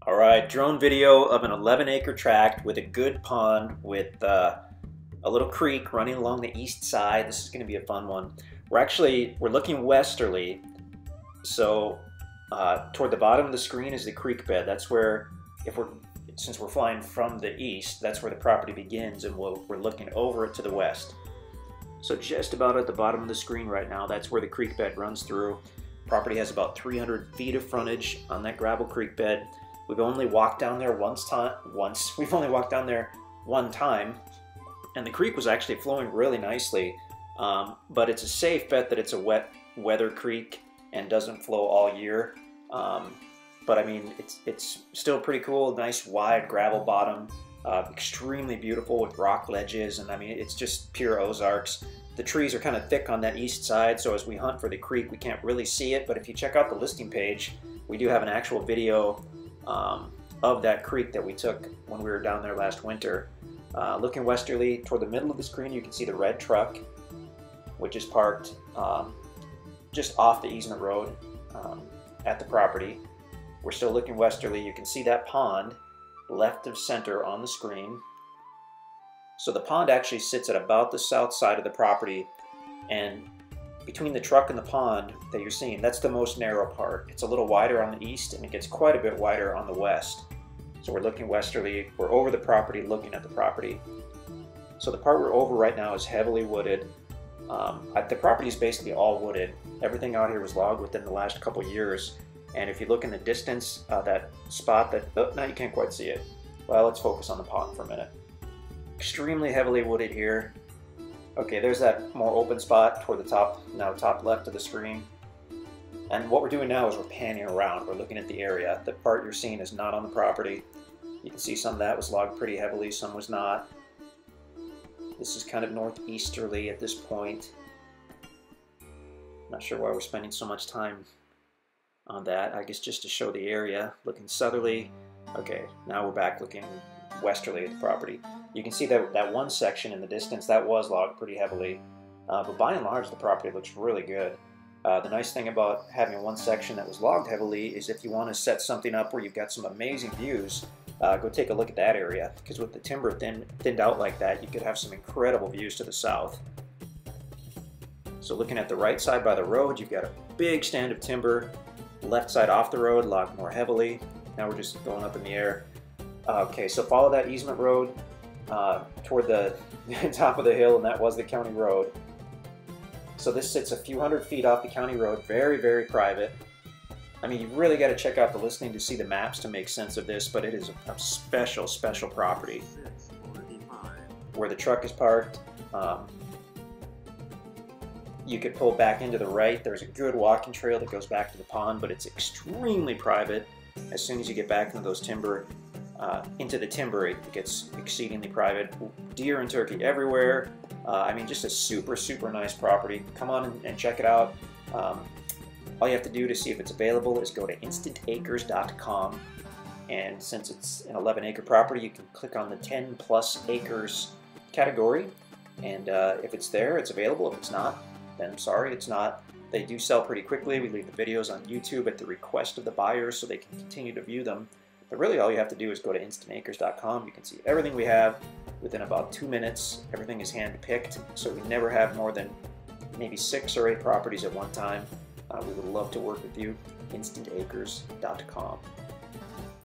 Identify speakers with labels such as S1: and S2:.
S1: All right, drone video of an 11-acre tract with a good pond with a little creek running along the east side. This is going to be a fun one. We're looking westerly, so toward the bottom of the screen is the creek bed. That's where, since we're flying from the east, that's where the property begins, and we're looking over it to the west. So just about at the bottom of the screen right now, that's where the creek bed runs through. Property has about 300 feet of frontage on that gravel creek bed. We've only walked down there We've only walked down there one time, and the creek was actually flowing really nicely. But it's a safe bet that it's a wet weather creek and doesn't flow all year. But I mean, it's still pretty cool. Nice wide gravel bottom, extremely beautiful with rock ledges, and I mean, it's just pure Ozarks. The trees are kind of thick on that east side, so as we hunt for the creek, we can't really see it. But if you check out the listing page, we do have an actual video of that creek that we took when we were down there last winter. Looking westerly toward the middle of the screen, you can see the red truck, which is parked just off the easement road at the property. We're still looking westerly. You can see that pond left of center on the screen. So the pond actually sits at about the south side of the property, and between the truck and the pond that you're seeing, that's the most narrow part. It's a little wider on the east, and it gets quite a bit wider on the west. So we're looking westerly. We're over the property, looking at the property. So the part we're over right now is heavily wooded. The property is basically all wooded. Everything out here was logged within the last couple years. And if you look in the distance, that spot that, oh, now you can't quite see it. Well, let's focus on the pond for a minute. Extremely heavily wooded here. Okay, there's that more open spot toward the top left of the screen. And what we're doing now is we're panning around. We're looking at the area. The part you're seeing is not on the property. You can see some of that was logged pretty heavily, some was not. This is kind of northeasterly at this point. Not sure why we're spending so much time on that. I guess just to show the area. Looking southerly. Okay, now we're back looking westerly at the property. You can see that one section in the distance, that was logged pretty heavily. But by and large, the property looks really good. The nice thing about having one section that was logged heavily is if you want to set something up where you've got some amazing views, go take a look at that area. Because with the timber thinned out like that, you could have some incredible views to the south. So looking at the right side by the road, you've got a big stand of timber. Left side off the road, logged more heavily. Now we're just going up in the air. Okay, so follow that easement road toward the top of the hill, and that was the county road. So this sits a few hundred feet off the county road, very, very private. I mean, you've really got to check out the listing to see the maps to make sense of this, but it is a special, special property. Where the truck is parked, you could pull back into the right. There's a good walking trail that goes back to the pond, but it's extremely private. As soon as you get back into those timber, it gets exceedingly private. Deer and turkey everywhere. I mean, just a super, super nice property. Come on and check it out. All you have to do to see if it's available is go to InstantAcres.com. And since it's an 11-acre property, you can click on the 10+ acres category. And if it's there, it's available. If it's not, then I'm sorry, it's not. They do sell pretty quickly. We leave the videos on YouTube at the request of the buyers so they can continue to view them. But really all you have to do is go to InstantAcres.com. You can see everything we have within about 2 minutes. Everything is hand-picked, so we never have more than maybe 6 or 8 properties at one time. We would love to work with you. InstantAcres.com.